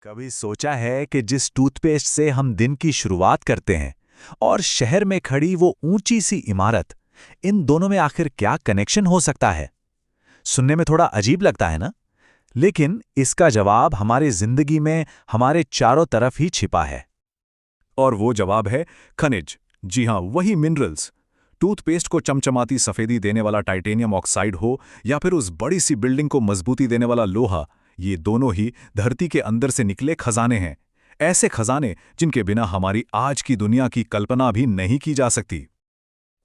कभी सोचा है कि जिस टूथपेस्ट से हम दिन की शुरुआत करते हैं और शहर में खड़ी वो ऊंची सी इमारत, इन दोनों में आखिर क्या कनेक्शन हो सकता है? सुनने में थोड़ा अजीब लगता है ना? लेकिन इसका जवाब हमारी जिंदगी में हमारे चारों तरफ ही छिपा है। और वो जवाब है खनिज। जी हाँ, वही मिनरल्स। टूथपेस्ट को चमचमाती सफेदी देने वाला टाइटेनियम ऑक्साइड हो या फिर उस बड़ी सी बिल्डिंग को मजबूती देने वाला लोहा, ये दोनों ही धरती के अंदर से निकले खजाने हैं। ऐसे खजाने जिनके बिना हमारी आज की दुनिया की कल्पना भी नहीं की जा सकती।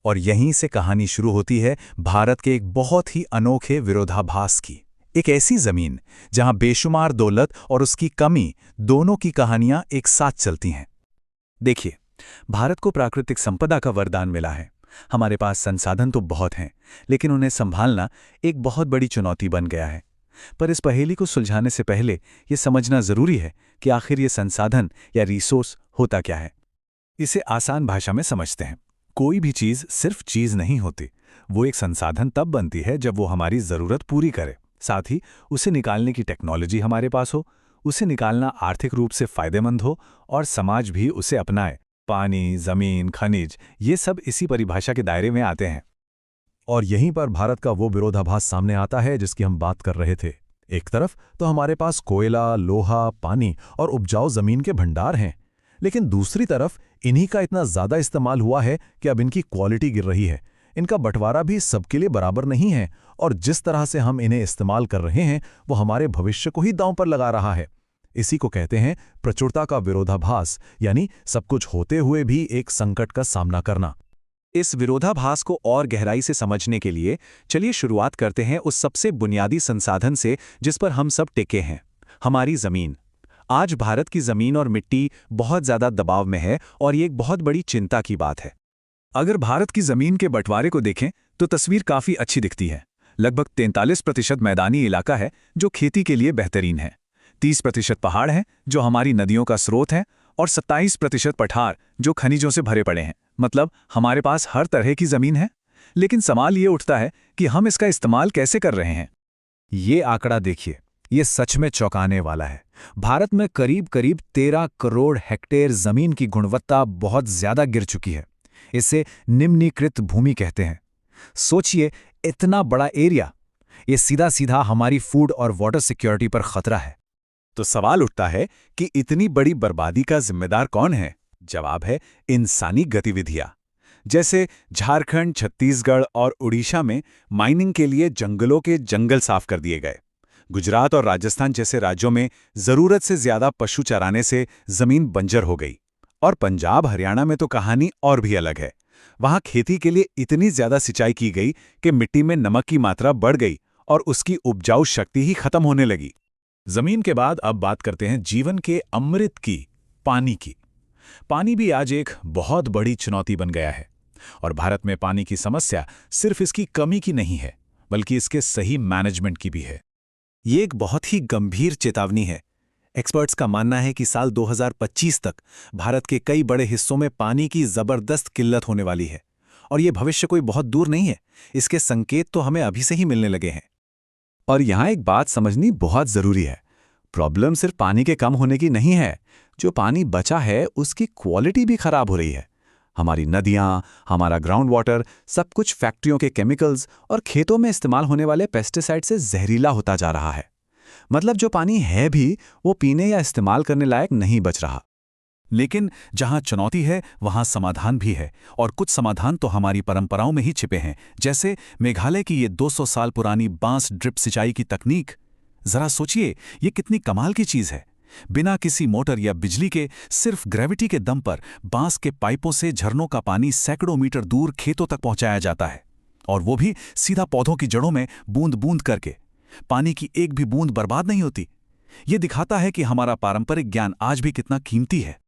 और यहीं से कहानी शुरू होती है भारत के एक बहुत ही अनोखे विरोधाभास की। एक ऐसी जमीन जहां बेशुमार दौलत और उसकी कमी, दोनों की कहानियां एक साथ चलती हैं। देखिए, भारत को प्राकृतिक संपदा का वरदान मिला है। हमारे पास संसाधन तो बहुत हैं, लेकिन उन्हें संभालना एक बहुत बड़ी चुनौती बन गया है। पर इस पहेली को सुलझाने से पहले ये समझना जरूरी है कि आखिर ये संसाधन या रिसोर्स होता क्या है। इसे आसान भाषा में समझते हैं। कोई भी चीज़ सिर्फ चीज़ नहीं होती। वो एक संसाधन तब बनती है जब वो हमारी ज़रूरत पूरी करे, साथ ही उसे निकालने की टेक्नोलॉजी हमारे पास हो, उसे निकालना आर्थिक रूप से फायदेमंद हो और समाज भी उसे अपनाए। पानी, जमीन, खनिज, ये सब इसी परिभाषा के दायरे में आते हैं। और यहीं पर भारत का वो विरोधाभास सामने आता है जिसकी हम बात कर रहे थे। एक तरफ तो हमारे पास कोयला, लोहा, पानी और उपजाऊ जमीन के भंडार हैं, लेकिन दूसरी तरफ इन्हीं का इतना ज्यादा इस्तेमाल हुआ है कि अब इनकी क्वालिटी गिर रही है। इनका बंटवारा भी सबके लिए बराबर नहीं है और जिस तरह से हम इन्हें इस्तेमाल कर रहे हैं वो हमारे भविष्य को ही दांव पर लगा रहा है। इसी को कहते हैं प्रचुरता का विरोधाभास, यानी सब कुछ होते हुए भी एक संकट का सामना करना। इस विरोधाभास को और गहराई से समझने के लिए चलिए शुरुआत करते हैं उस सबसे बुनियादी संसाधन से जिस पर हम सब टिके हैं, हमारी जमीन। आज भारत की जमीन और मिट्टी बहुत ज्यादा दबाव में है और ये एक बहुत बड़ी चिंता की बात है। अगर भारत की जमीन के बंटवारे को देखें तो तस्वीर काफी अच्छी दिखती है। लगभग 43% मैदानी इलाका है जो खेती के लिए बेहतरीन है, 30% पहाड़ हैं जो हमारी नदियों का स्रोत हैं और 27% पठार जो खनिजों से भरे पड़े हैं। मतलब हमारे पास हर तरह की जमीन है। लेकिन सवाल ये उठता है कि हम इसका इस्तेमाल कैसे कर रहे हैं। ये आंकड़ा देखिए, ये सच में चौंकाने वाला है। भारत में करीब करीब 13 करोड़ हेक्टेयर जमीन की गुणवत्ता बहुत ज्यादा गिर चुकी है। इसे निम्नीकृत भूमि कहते हैं। सोचिए, इतना बड़ा एरिया, ये सीधा सीधा हमारी फूड और वाटर सिक्योरिटी पर खतरा है। तो सवाल उठता है कि इतनी बड़ी बर्बादी का जिम्मेदार कौन है? जवाब है इंसानी गतिविधियां। जैसे झारखंड, छत्तीसगढ़ और उड़ीसा में माइनिंग के लिए जंगलों के जंगल साफ कर दिए गए। गुजरात और राजस्थान जैसे राज्यों में जरूरत से ज्यादा पशु चराने से जमीन बंजर हो गई। और पंजाब, हरियाणा में तो कहानी और भी अलग है। वहां खेती के लिए इतनी ज्यादा सिंचाई की गई कि मिट्टी में नमक की मात्रा बढ़ गई और उसकी उपजाऊ शक्ति ही खत्म होने लगी। जमीन के बाद अब बात करते हैं जीवन के अमृत की, पानी की। पानी भी आज एक बहुत बड़ी चुनौती बन गया है। और भारत में पानी की समस्या सिर्फ इसकी कमी की नहीं है, बल्कि इसके सही मैनेजमेंट की भी है। ये एक बहुत ही गंभीर चेतावनी है। एक्सपर्ट्स का मानना है कि साल 2025 तक भारत के कई बड़े हिस्सों में पानी की जबरदस्त किल्लत होने वाली है। और ये भविष्य कोई बहुत दूर नहीं है, इसके संकेत तो हमें अभी से ही मिलने लगे हैं। और यहाँ एक बात समझनी बहुत जरूरी है। प्रॉब्लम सिर्फ पानी के कम होने की नहीं है, जो पानी बचा है उसकी क्वालिटी भी खराब हो रही है। हमारी नदियाँ, हमारा ग्राउंड वाटर, सब कुछ फैक्ट्रियों के केमिकल्स और खेतों में इस्तेमाल होने वाले पेस्टिसाइड से जहरीला होता जा रहा है। मतलब जो पानी है भी वो पीने या इस्तेमाल करने लायक नहीं बच रहा। लेकिन जहां चुनौती है वहां समाधान भी है, और कुछ समाधान तो हमारी परंपराओं में ही छिपे हैं। जैसे मेघालय की ये 200 साल पुरानी बांस ड्रिप सिंचाई की तकनीक। जरा सोचिए, ये कितनी कमाल की चीज है। बिना किसी मोटर या बिजली के, सिर्फ ग्रेविटी के दम पर बांस के पाइपों से झरनों का पानी सैकड़ों मीटर दूर खेतों तक पहुंचाया जाता है, और वो भी सीधा पौधों की जड़ों में बूंद बूंद करके। पानी की एक भी बूंद बर्बाद नहीं होती। ये दिखाता है कि हमारा पारंपरिक ज्ञान आज भी कितना कीमती है।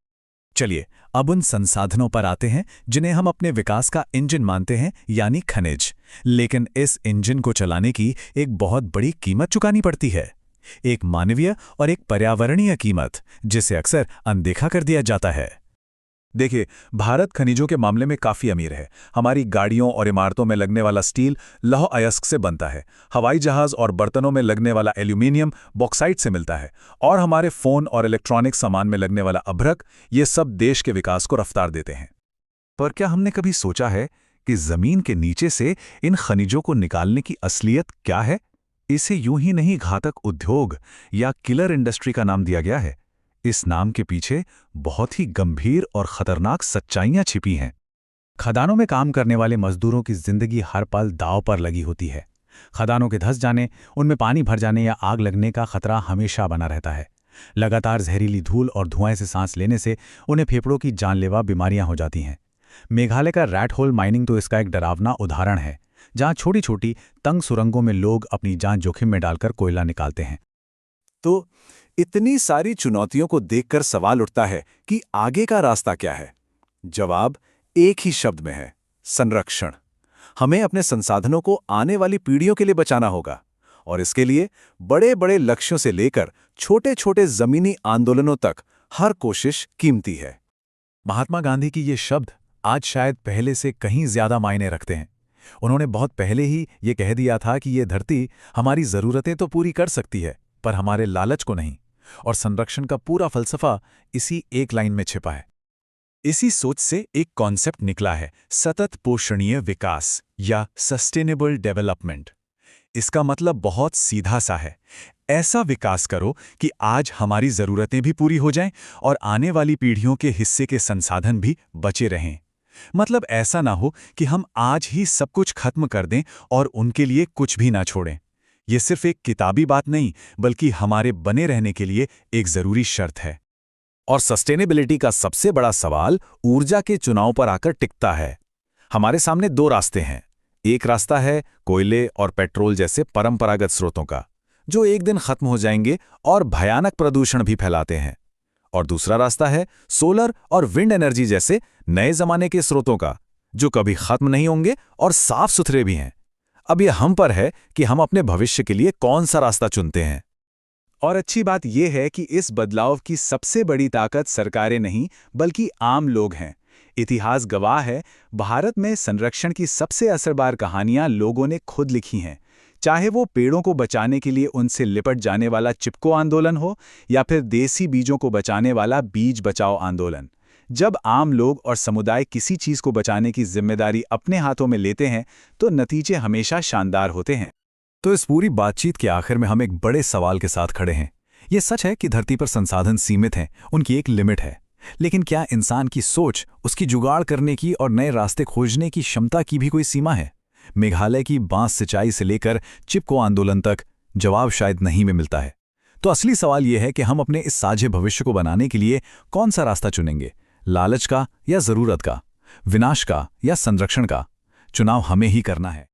चलिए अब उन संसाधनों पर आते हैं जिन्हें हम अपने विकास का इंजन मानते हैं, यानी खनिज। लेकिन इस इंजन को चलाने की एक बहुत बड़ी कीमत चुकानी पड़ती है। एक मानवीय और एक पर्यावरणीय कीमत, जिसे अक्सर अनदेखा कर दिया जाता है। देखिए, भारत खनिजों के मामले में काफ़ी अमीर है। हमारी गाड़ियों और इमारतों में लगने वाला स्टील लौह अयस्क से बनता है। हवाई जहाज़ और बर्तनों में लगने वाला एल्यूमीनियम बॉक्साइट से मिलता है। और हमारे फ़ोन और इलेक्ट्रॉनिक सामान में लगने वाला अभ्रक, ये सब देश के विकास को रफ्तार देते हैं। पर क्या हमने कभी सोचा है कि ज़मीन के नीचे से इन खनिजों को निकालने की असलियत क्या है? इसे यूं ही नहीं घातक उद्योग या किलर इंडस्ट्री का नाम दिया गया है। इस नाम के पीछे बहुत ही गंभीर और खतरनाक सच्चाइयां छिपी हैं। खदानों में काम करने वाले मजदूरों की जिंदगी हर पल दांव पर लगी होती है। खदानों के धंस जाने, उनमें पानी भर जाने या आग लगने का खतरा हमेशा बना रहता है। लगातार जहरीली धूल और धुआं से सांस लेने से उन्हें फेफड़ों की जानलेवा बीमारियां हो जाती हैं। मेघालय का रैट होल माइनिंग तो इसका एक डरावना उदाहरण है, जहां छोटी छोटी तंग सुरंगों में लोग अपनी जान जोखिम में डालकर कोयला निकालते हैं। तो इतनी सारी चुनौतियों को देखकर सवाल उठता है कि आगे का रास्ता क्या है? जवाब एक ही शब्द में है: संरक्षण। हमें अपने संसाधनों को आने वाली पीढ़ियों के लिए बचाना होगा, और इसके लिए बड़े बड़े लक्ष्यों से लेकर छोटे छोटे जमीनी आंदोलनों तक हर कोशिश कीमती है। महात्मा गांधी की ये शब्द आज शायद पहले से कहीं ज्यादा मायने रखते हैं। उन्होंने बहुत पहले ही ये कह दिया था कि ये धरती हमारी ज़रूरतें तो पूरी कर सकती है, पर हमारे लालच को नहीं। और संरक्षण का पूरा फलसफा इसी एक लाइन में छिपा है। इसी सोच से एक कॉन्सेप्ट निकला है, सतत पोषणीय विकास या सस्टेनेबल डेवलपमेंट। इसका मतलब बहुत सीधा सा है, ऐसा विकास करो कि आज हमारी ज़रूरतें भी पूरी हो जाएं और आने वाली पीढ़ियों के हिस्से के संसाधन भी बचे रहें। मतलब ऐसा ना हो कि हम आज ही सब कुछ खत्म कर दें और उनके लिए कुछ भी ना छोड़ें। ये सिर्फ एक किताबी बात नहीं, बल्कि हमारे बने रहने के लिए एक ज़रूरी शर्त है। और सस्टेनेबिलिटी का सबसे बड़ा सवाल ऊर्जा के चुनाव पर आकर टिकता है। हमारे सामने दो रास्ते हैं। एक रास्ता है कोयले और पेट्रोल जैसे परंपरागत स्रोतों का, जो एक दिन खत्म हो जाएंगे और भयानक प्रदूषण भी फैलाते हैं। और दूसरा रास्ता है सोलर और विंड एनर्जी जैसे नए जमाने के स्रोतों का, जो कभी खत्म नहीं होंगे और साफ सुथरे भी हैं। अब यह हम पर है कि हम अपने भविष्य के लिए कौन सा रास्ता चुनते हैं। और अच्छी बात यह है कि इस बदलाव की सबसे बड़ी ताकत सरकारें नहीं, बल्कि आम लोग हैं। इतिहास गवाह है, भारत में संरक्षण की सबसे असरदार कहानियां लोगों ने खुद लिखी हैं। चाहे वो पेड़ों को बचाने के लिए उनसे लिपट जाने वाला चिपको आंदोलन हो, या फिर देसी बीजों को बचाने वाला बीज बचाओ आंदोलन। जब आम लोग और समुदाय किसी चीज को बचाने की जिम्मेदारी अपने हाथों में लेते हैं, तो नतीजे हमेशा शानदार होते हैं। तो इस पूरी बातचीत के आखिर में हम एक बड़े सवाल के साथ खड़े हैं। ये सच है कि धरती पर संसाधन सीमित हैं, उनकी एक लिमिट है। लेकिन क्या इंसान की सोच, उसकी जुगाड़ करने की और नए रास्ते खोजने की क्षमता की भी कोई सीमा है? मेघालय की बांस सिंचाई से लेकर चिपको आंदोलन तक जवाब शायद नहीं में मिलता है। तो असली सवाल यह है कि हम अपने इस साझे भविष्य को बनाने के लिए कौन सा रास्ता चुनेंगे? लालच का या जरूरत का? विनाश का या संरक्षण का? चुनाव हमें ही करना है।